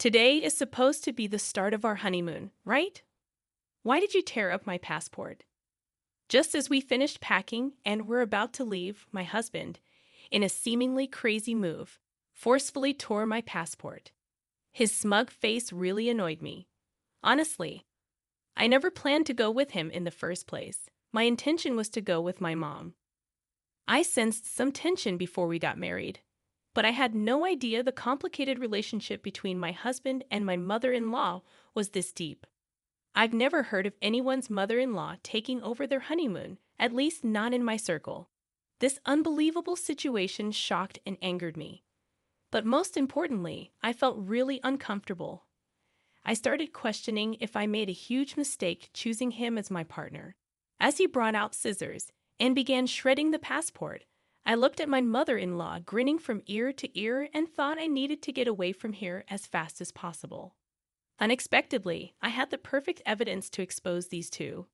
Today is supposed to be the start of our honeymoon, right? Why did you tear up my passport? Just as we finished packing and were about to leave, my husband, in a seemingly crazy move, forcefully tore my passport. His smug face really annoyed me. Honestly, I never planned to go with him in the first place. My intention was to go with my mom. I sensed some tension before we got married, but I had no idea the complicated relationship between my husband and my mother-in-law was this deep. I've never heard of anyone's mother-in-law taking over their honeymoon, at least not in my circle. This unbelievable situation shocked and angered me. But most importantly, I felt really uncomfortable. I started questioning if I made a huge mistake choosing him as my partner. As he brought out scissors and began shredding the passport, I looked at my mother-in-law grinning from ear to ear and thought I needed to get away from here as fast as possible. Unexpectedly, I had the perfect evidence to expose these two.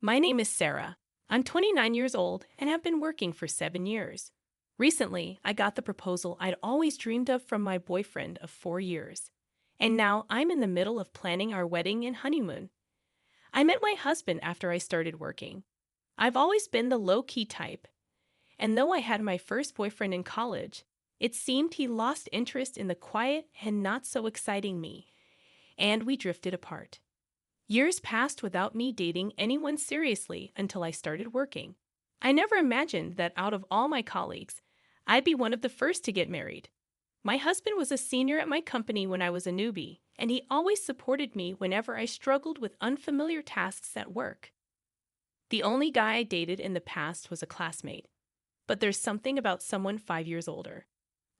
My name is Sarah. I'm 29 years old and have been working for 7 years. Recently, I got the proposal I'd always dreamed of from my boyfriend of 4 years. And now I'm in the middle of planning our wedding and honeymoon. I met my husband after I started working. I've always been the low-key type, and though I had my first boyfriend in college, it seemed he lost interest in the quiet and not-so-exciting me, and we drifted apart. Years passed without me dating anyone seriously until I started working. I never imagined that out of all my colleagues, I'd be one of the first to get married. My husband was a senior at my company when I was a newbie, and he always supported me whenever I struggled with unfamiliar tasks at work. The only guy I dated in the past was a classmate, but there's something about someone 5 years older.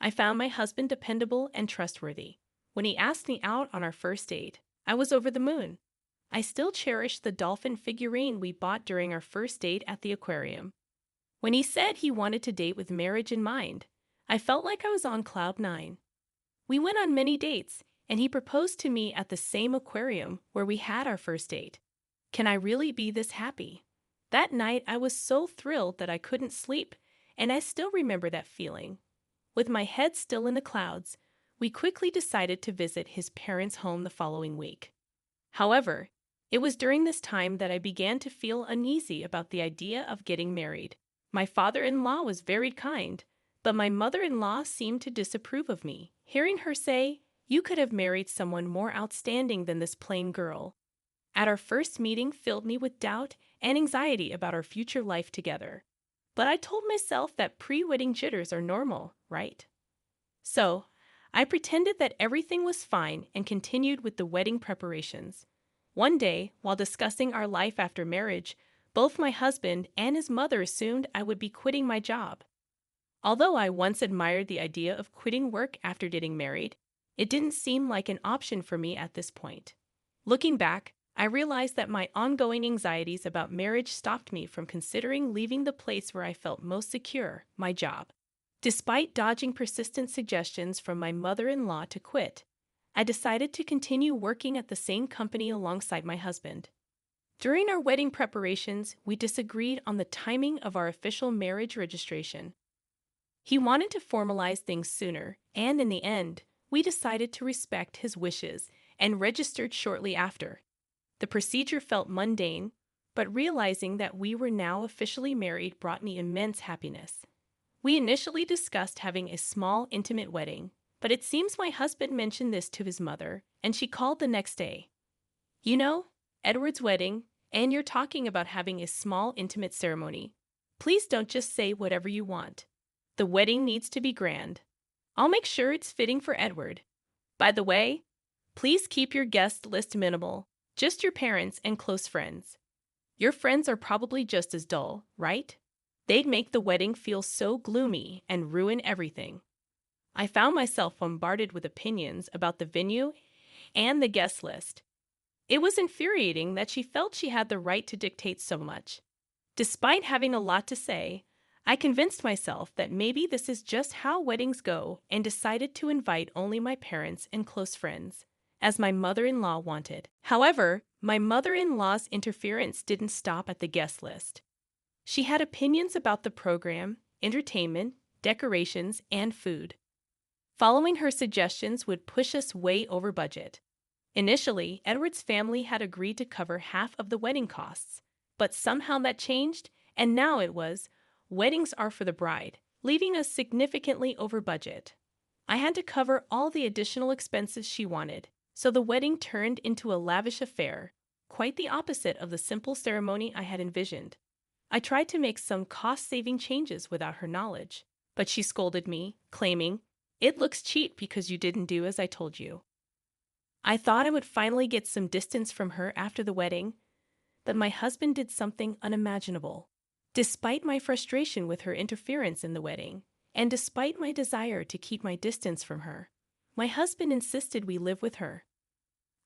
I found my husband dependable and trustworthy. When he asked me out on our first date, I was over the moon. I still cherish the dolphin figurine we bought during our first date at the aquarium. When he said he wanted to date with marriage in mind, I felt like I was on cloud 9. We went on many dates, and he proposed to me at the same aquarium where we had our first date. Can I really be this happy? That night, I was so thrilled that I couldn't sleep, and I still remember that feeling. With my head still in the clouds, we quickly decided to visit his parents' home the following week. However, it was during this time that I began to feel uneasy about the idea of getting married. My father-in-law was very kind, but my mother-in-law seemed to disapprove of me. Hearing her say, "You could have married someone more outstanding than this plain girl," at our first meeting filled me with doubt and anxiety about our future life together. But I told myself that pre-wedding jitters are normal, right? So, I pretended that everything was fine and continued with the wedding preparations. One day, while discussing our life after marriage, both my husband and his mother assumed I would be quitting my job. Although I once admired the idea of quitting work after getting married, it didn't seem like an option for me at this point. Looking back, I realized that my ongoing anxieties about marriage stopped me from considering leaving the place where I felt most secure, my job. Despite dodging persistent suggestions from my mother-in-law to quit, I decided to continue working at the same company alongside my husband. During our wedding preparations, we disagreed on the timing of our official marriage registration. He wanted to formalize things sooner, and in the end, we decided to respect his wishes and registered shortly after. The procedure felt mundane, but realizing that we were now officially married brought me immense happiness. We initially discussed having a small, intimate wedding, but it seems my husband mentioned this to his mother, and she called the next day. "You know, Edward's wedding, and you're talking about having a small, intimate ceremony. Please don't just say whatever you want. The wedding needs to be grand. I'll make sure it's fitting for Edward. By the way, please keep your guest list minimal, just your parents and close friends. Your friends are probably just as dull, right? They'd make the wedding feel so gloomy and ruin everything." I found myself bombarded with opinions about the venue and the guest list. It was infuriating that she felt she had the right to dictate so much. Despite having a lot to say, I convinced myself that maybe this is just how weddings go and decided to invite only my parents and close friends, as my mother-in-law wanted. However, my mother-in-law's interference didn't stop at the guest list. She had opinions about the program, entertainment, decorations, and food. Following her suggestions would push us way over budget. Initially, Edward's family had agreed to cover half of the wedding costs, but somehow that changed, and now it was, weddings are for the bride, leaving us significantly over budget. I had to cover all the additional expenses she wanted, so the wedding turned into a lavish affair, quite the opposite of the simple ceremony I had envisioned. I tried to make some cost-saving changes without her knowledge, but she scolded me, claiming, "It looks cheap because you didn't do as I told you." I thought I would finally get some distance from her after the wedding, but my husband did something unimaginable. Despite my frustration with her interference in the wedding, and despite my desire to keep my distance from her, my husband insisted we live with her.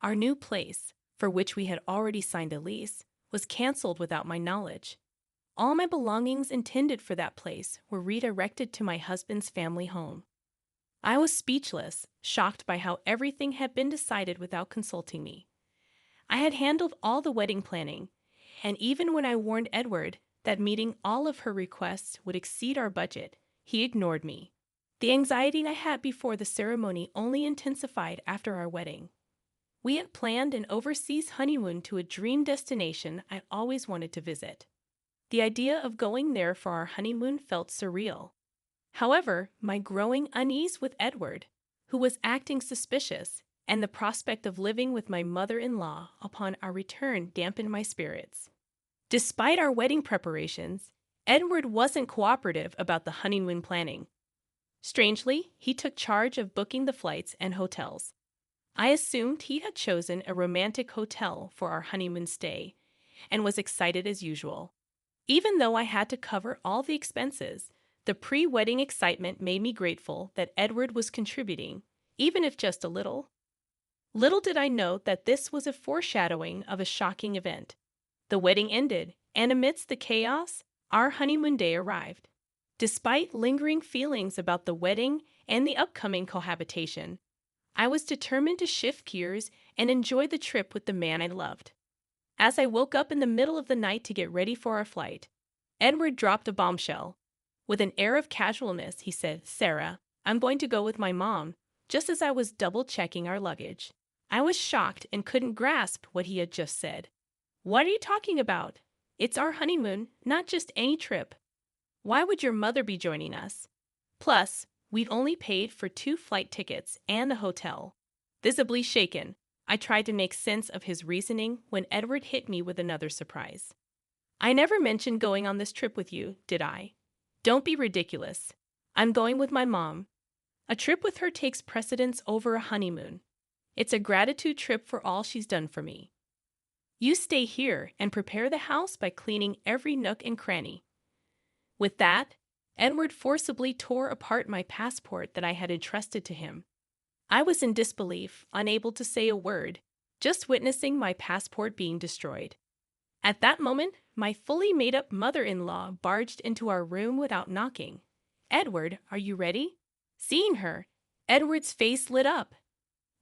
Our new place, for which we had already signed a lease, was canceled without my knowledge. All my belongings intended for that place were redirected to my husband's family home. I was speechless, shocked by how everything had been decided without consulting me. I had handled all the wedding planning, and even when I warned Edward that meeting all of her requests would exceed our budget, he ignored me. The anxiety I had before the ceremony only intensified after our wedding. We had planned an overseas honeymoon to a dream destination I always wanted to visit. The idea of going there for our honeymoon felt surreal. However, my growing unease with Edward, who was acting suspicious, and the prospect of living with my mother-in-law upon our return dampened my spirits. Despite our wedding preparations, Edward wasn't cooperative about the honeymoon planning. Strangely, he took charge of booking the flights and hotels. I assumed he had chosen a romantic hotel for our honeymoon stay, and was excited as usual. Even though I had to cover all the expenses, the pre-wedding excitement made me grateful that Edward was contributing, even if just a little. Little did I know that this was a foreshadowing of a shocking event. The wedding ended, and amidst the chaos, our honeymoon day arrived. Despite lingering feelings about the wedding and the upcoming cohabitation, I was determined to shift gears and enjoy the trip with the man I loved. As I woke up in the middle of the night to get ready for our flight, Edward dropped a bombshell. With an air of casualness, he said, "Sarah, I'm going to go with my mom," just as I was double-checking our luggage. I was shocked and couldn't grasp what he had just said. "What are you talking about? It's our honeymoon, not just any trip. Why would your mother be joining us? Plus, we've only paid for 2 flight tickets and a hotel." Visibly shaken, I tried to make sense of his reasoning when Edward hit me with another surprise. "I never mentioned going on this trip with you, did I? Don't be ridiculous. I'm going with my mom. A trip with her takes precedence over a honeymoon. It's a gratitude trip for all she's done for me. You stay here and prepare the house by cleaning every nook and cranny." With that, Edward forcibly tore apart my passport that I had entrusted to him. I was in disbelief, unable to say a word, just witnessing my passport being destroyed. At that moment, my fully made-up mother-in-law barged into our room without knocking. "Edward, are you ready?" Seeing her, Edward's face lit up.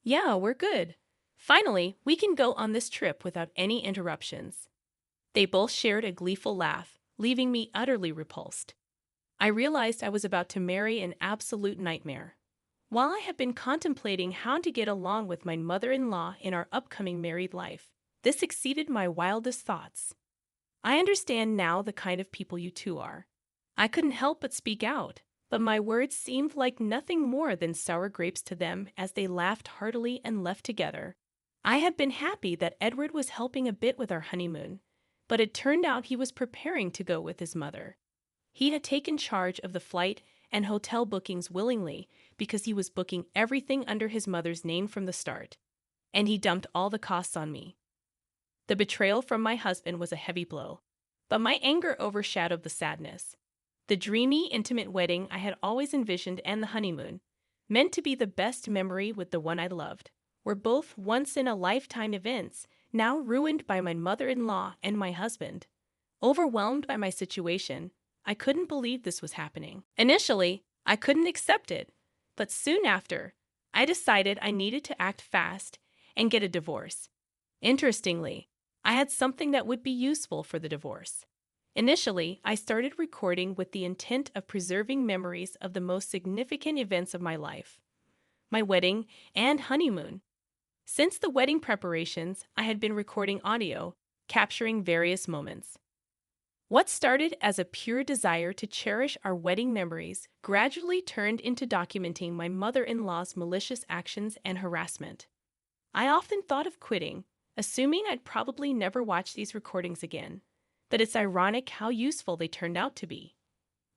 "Yeah, we're good. Finally, we can go on this trip without any interruptions." They both shared a gleeful laugh, leaving me utterly repulsed. I realized I was about to marry an absolute nightmare. While I had been contemplating how to get along with my mother-in-law in our upcoming married life, this exceeded my wildest thoughts. I understand now the kind of people you two are. I couldn't help but speak out, but my words seemed like nothing more than sour grapes to them as they laughed heartily and left together. I had been happy that Edward was helping a bit with our honeymoon, but it turned out he was preparing to go with his mother. He had taken charge of the flight and hotel bookings willingly because he was booking everything under his mother's name from the start, and he dumped all the costs on me. The betrayal from my husband was a heavy blow, but my anger overshadowed the sadness. The dreamy, intimate wedding I had always envisioned and the honeymoon, meant to be the best memory with the one I loved, were both once-in-a-lifetime events, now ruined by my mother-in-law and my husband. Overwhelmed by my situation, I couldn't believe this was happening. Initially, I couldn't accept it, but soon after, I decided I needed to act fast and get a divorce. Interestingly, I had something that would be useful for the divorce. Initially, I started recording with the intent of preserving memories of the most significant events of my life, my wedding, and honeymoon. Since the wedding preparations, I had been recording audio, capturing various moments. What started as a pure desire to cherish our wedding memories gradually turned into documenting my mother-in-law's malicious actions and harassment. I often thought of quitting, assuming I'd probably never watch these recordings again, but it's ironic how useful they turned out to be.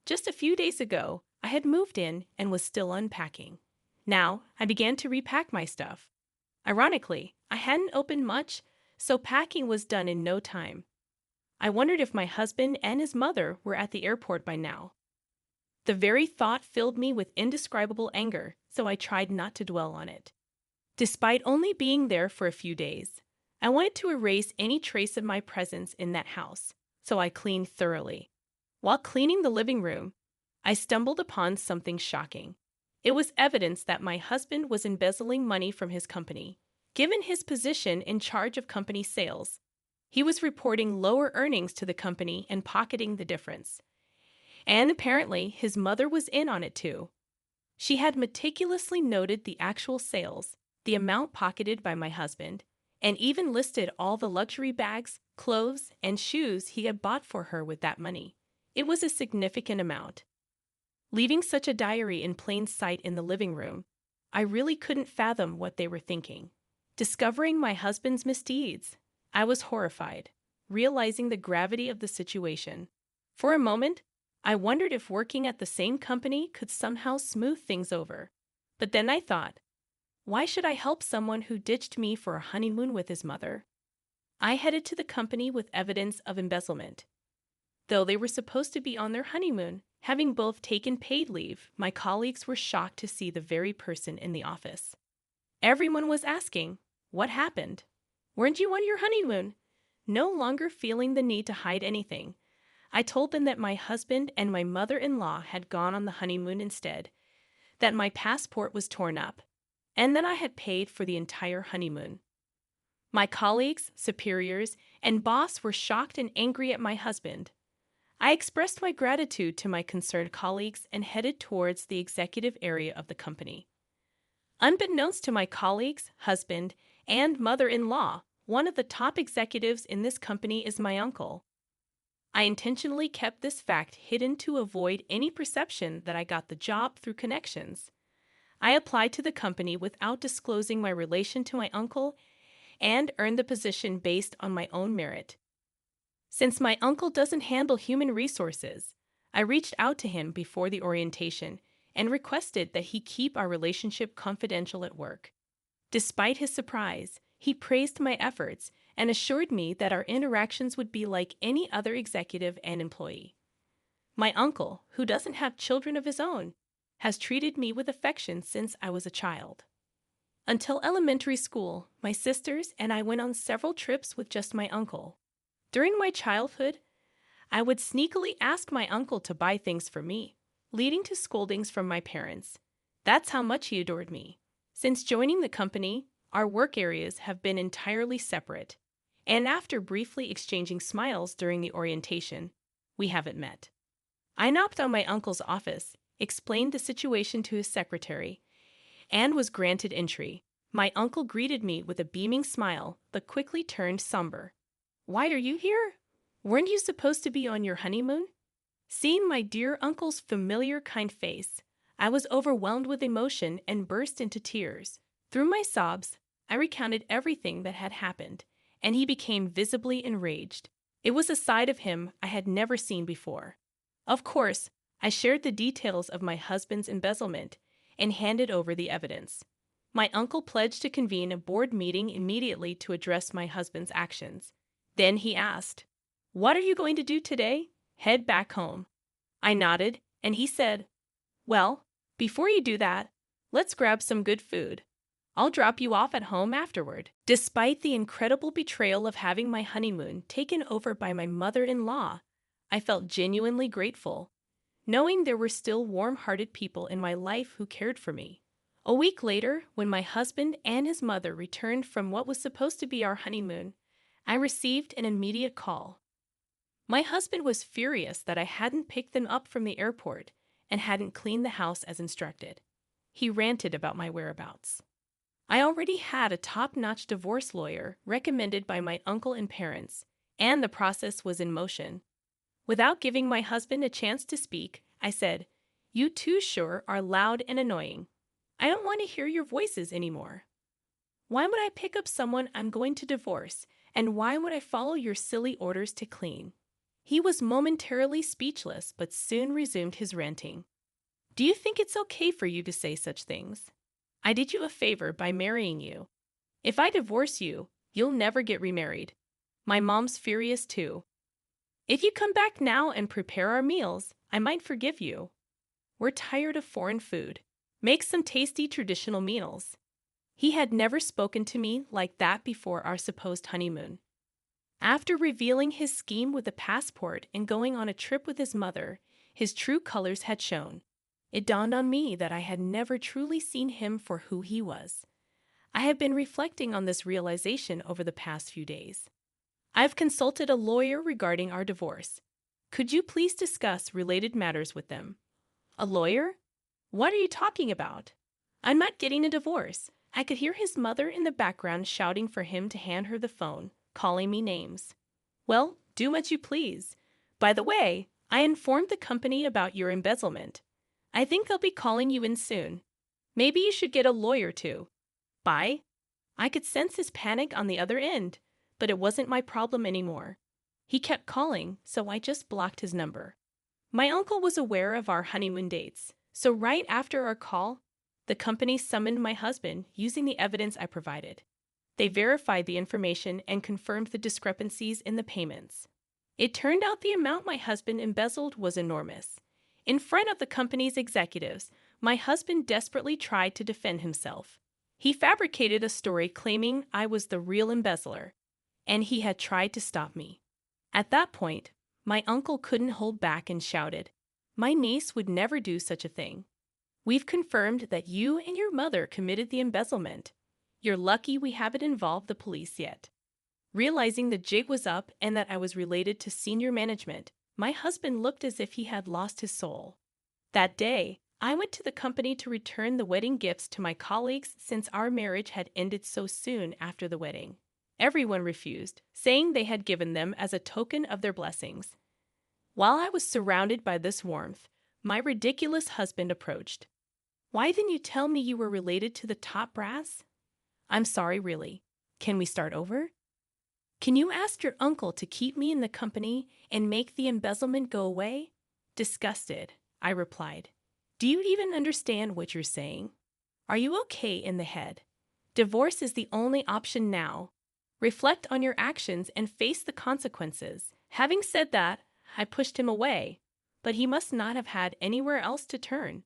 Just a few days ago, I had moved in and was still unpacking. Now, I began to repack my stuff. Ironically, I hadn't opened much, so packing was done in no time. I wondered if my husband and his mother were at the airport by now. The very thought filled me with indescribable anger, so I tried not to dwell on it. Despite only being there for a few days, I wanted to erase any trace of my presence in that house, so I cleaned thoroughly. While cleaning the living room, I stumbled upon something shocking. It was evidence that my husband was embezzling money from his company. Given his position in charge of company sales, he was reporting lower earnings to the company and pocketing the difference. And apparently, his mother was in on it too. She had meticulously noted the actual sales, the amount pocketed by my husband, and even listed all the luxury bags, clothes, and shoes he had bought for her with that money. It was a significant amount. Leaving such a diary in plain sight in the living room, I really couldn't fathom what they were thinking. Discovering my husband's misdeeds, I was horrified, realizing the gravity of the situation. For a moment, I wondered if working at the same company could somehow smooth things over. But then I thought, why should I help someone who ditched me for a honeymoon with his mother? I headed to the company with evidence of embezzlement. Though they were supposed to be on their honeymoon, having both taken paid leave, my colleagues were shocked to see the very person in the office. Everyone was asking, what happened? Weren't you on your honeymoon? No longer feeling the need to hide anything, I told them that my husband and my mother-in-law had gone on the honeymoon instead, that my passport was torn up, and that I had paid for the entire honeymoon. My colleagues, superiors, and boss were shocked and angry at my husband. I expressed my gratitude to my concerned colleagues and headed towards the executive area of the company. Unbeknownst to my colleagues, husband, and mother-in-law, one of the top executives in this company is my uncle. I intentionally kept this fact hidden to avoid any perception that I got the job through connections. I applied to the company without disclosing my relation to my uncle and earned the position based on my own merit. Since my uncle doesn't handle human resources, I reached out to him before the orientation and requested that he keep our relationship confidential at work. Despite his surprise, he praised my efforts and assured me that our interactions would be like any other executive and employee. My uncle, who doesn't have children of his own, has treated me with affection since I was a child. Until elementary school, my sisters and I went on several trips with just my uncle. During my childhood, I would sneakily ask my uncle to buy things for me, leading to scoldings from my parents. That's how much he adored me. Since joining the company, our work areas have been entirely separate, and after briefly exchanging smiles during the orientation, we haven't met. I knocked on my uncle's office, explained the situation to his secretary, and was granted entry. My uncle greeted me with a beaming smile, but quickly turned somber. "Why are you here? Weren't you supposed to be on your honeymoon?" Seeing my dear uncle's familiar, kind face, I was overwhelmed with emotion and burst into tears. Through my sobs, I recounted everything that had happened, and he became visibly enraged. It was a side of him I had never seen before. Of course, I shared the details of my husband's embezzlement and handed over the evidence. My uncle pledged to convene a board meeting immediately to address my husband's actions. Then he asked, "What are you going to do today?" "Head back home." I nodded, and he said, "Well, before you do that, let's grab some good food. I'll drop you off at home afterward." Despite the incredible betrayal of having my honeymoon taken over by my mother-in-law, I felt genuinely grateful, knowing there were still warm-hearted people in my life who cared for me. A week later, when my husband and his mother returned from what was supposed to be our honeymoon, I received an immediate call. My husband was furious that I hadn't picked them up from the airport and hadn't cleaned the house as instructed. he ranted about my whereabouts. I already had a top-notch divorce lawyer recommended by my uncle and parents, and the process was in motion. Without giving my husband a chance to speak, I said, "You too sure are loud and annoying. I don't want to hear your voices anymore. Why would I pick up someone I'm going to divorce, and why would I follow your silly orders to clean?" He was momentarily speechless, but soon resumed his ranting. "Do you think it's okay for you to say such things? I did you a favor by marrying you. If I divorce you, you'll never get remarried. My mom's furious too. If you come back now and prepare our meals, I might forgive you. We're tired of foreign food. Make some tasty traditional meals." He had never spoken to me like that before our supposed honeymoon. After revealing his scheme with the passport and going on a trip with his mother, his true colors had shown. It dawned on me that I had never truly seen him for who he was. I have been reflecting on this realization over the past few days. I've consulted a lawyer regarding our divorce. Could you please discuss related matters with them? A lawyer? What are you talking about? I'm not getting a divorce. I could hear his mother in the background shouting for him to hand her the phone, calling me names. Well, do what you please. By the way, I informed the company about your embezzlement. I think they'll be calling you in soon. Maybe you should get a lawyer too. Bye. I could sense his panic on the other end, but it wasn't my problem anymore. He kept calling, so I just blocked his number. My uncle was aware of our honeymoon dates, so right after our call, the company summoned my husband using the evidence I provided. They verified the information and confirmed the discrepancies in the payments. It turned out the amount my husband embezzled was enormous. In front of the company's executives, my husband desperately tried to defend himself. He fabricated a story claiming I was the real embezzler, and he had tried to stop me. At that point, my uncle couldn't hold back and shouted, "My niece would never do such a thing. We've confirmed that you and your mother committed the embezzlement. You're lucky we haven't involved the police yet." Realizing the jig was up and that I was related to senior management, my husband looked as if he had lost his soul. That day, I went to the company to return the wedding gifts to my colleagues since our marriage had ended so soon after the wedding. Everyone refused, saying they had given them as a token of their blessings. While I was surrounded by this warmth, my ridiculous husband approached. "Why didn't you tell me you were related to the top brass?" "I'm sorry, really. Can we start over?" "Can you ask your uncle to keep me in the company and make the embezzlement go away?" Disgusted, I replied. "Do you even understand what you're saying? Are you okay in the head? Divorce is the only option now. Reflect on your actions and face the consequences." Having said that, I pushed him away, but he must not have had anywhere else to turn.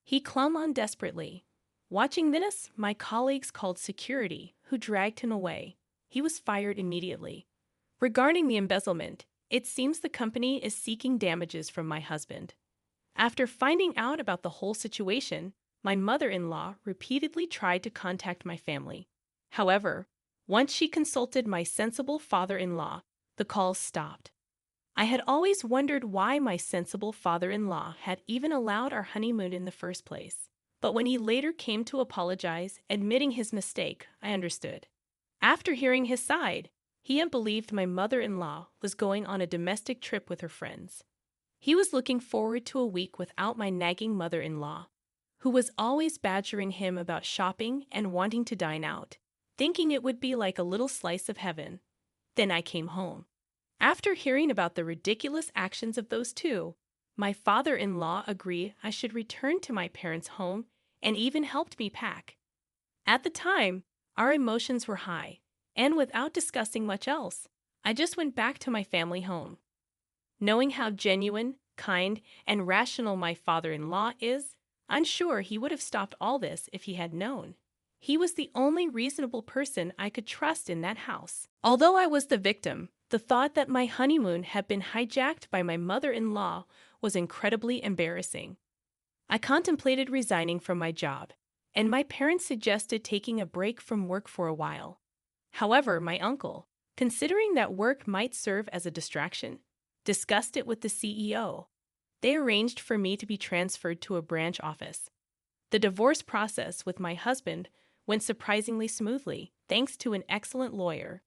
He clung on desperately. Watching this, my colleagues called security, who dragged him away. He was fired immediately. Regarding the embezzlement, it seems the company is seeking damages from my husband. After finding out about the whole situation, my mother-in-law repeatedly tried to contact my family. However, once she consulted my sensible father-in-law, the calls stopped. I had always wondered why my sensible father-in-law had even allowed our honeymoon in the first place. But when he later came to apologize, admitting his mistake, I understood. After hearing his side, he had believed my mother-in-law was going on a domestic trip with her friends. He was looking forward to a week without my nagging mother-in-law, who was always badgering him about shopping and wanting to dine out, thinking it would be like a little slice of heaven. Then I came home. After hearing about the ridiculous actions of those two, my father-in-law agreed I should return to my parents' home and even helped me pack. At the time, our emotions were high, and without discussing much else, I just went back to my family home. Knowing how genuine, kind, and rational my father-in-law is, I'm sure he would have stopped all this if he had known. He was the only reasonable person I could trust in that house. Although I was the victim, the thought that my honeymoon had been hijacked by my mother-in-law was incredibly embarrassing. I contemplated resigning from my job, and my parents suggested taking a break from work for a while. However, my uncle, considering that work might serve as a distraction, discussed it with the CEO. They arranged for me to be transferred to a branch office. The divorce process with my husband went surprisingly smoothly, thanks to an excellent lawyer.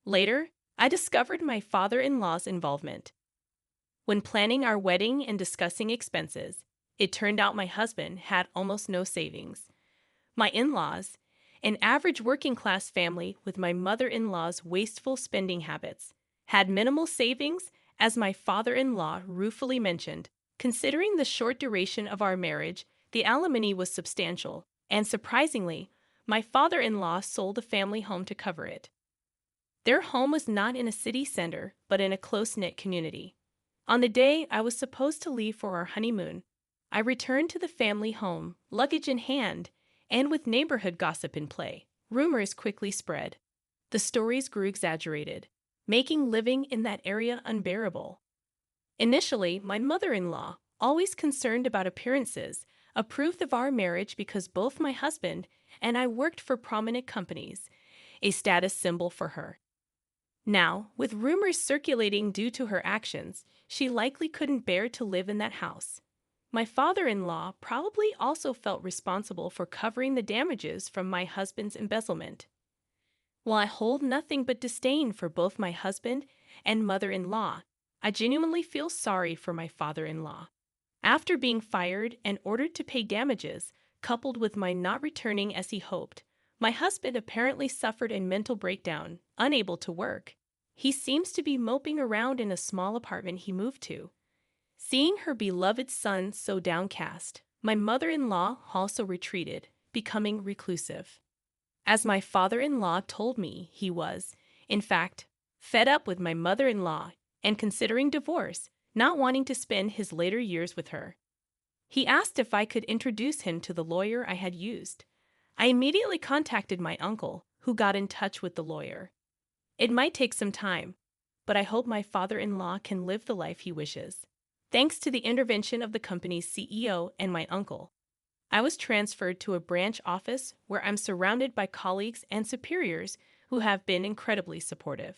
Later, I discovered my father in law's involvement. When planning our wedding and discussing expenses, it turned out my husband had almost no savings. My in laws, an average working class family with my mother in law's wasteful spending habits, had minimal savings, as my father in law ruefully mentioned. Considering the short duration of our marriage, the alimony was substantial, and surprisingly, my father in law sold the family home to cover it. Their home was not in a city center, but in a close knit community. On the day I was supposed to leave for our honeymoon, I returned to the family home, luggage in hand, and with neighborhood gossip in play. Rumors quickly spread. The stories grew exaggerated, making living in that area unbearable. Initially, my mother in law, always concerned about appearances, approved of our marriage because both my husband and I worked for prominent companies, a status symbol for her. Now, with rumors circulating due to her actions, she likely couldn't bear to live in that house. My father-in-law probably also felt responsible for covering the damages from my husband's embezzlement. While I hold nothing but disdain for both my husband and mother-in-law, I genuinely feel sorry for my father-in-law. After being fired and ordered to pay damages, coupled with my not returning as he hoped, my husband apparently suffered a mental breakdown, unable to work. He seems to be moping around in a small apartment he moved to. Seeing her beloved son so downcast, my mother-in-law also retreated, becoming reclusive. As my father-in-law told me, he was, in fact, fed up with my mother-in-law and considering divorce, not wanting to spend his later years with her. He asked if I could introduce him to the lawyer I had used. I immediately contacted my uncle, who got in touch with the lawyer. It might take some time, but I hope my father-in-law can live the life he wishes. Thanks to the intervention of the company's CEO and my uncle, I was transferred to a branch office where I'm surrounded by colleagues and superiors who have been incredibly supportive.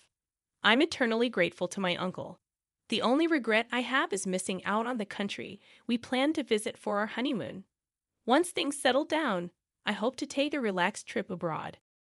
I'm eternally grateful to my uncle. The only regret I have is missing out on the country we planned to visit for our honeymoon. Once things settle down, I hope to take a relaxed trip abroad.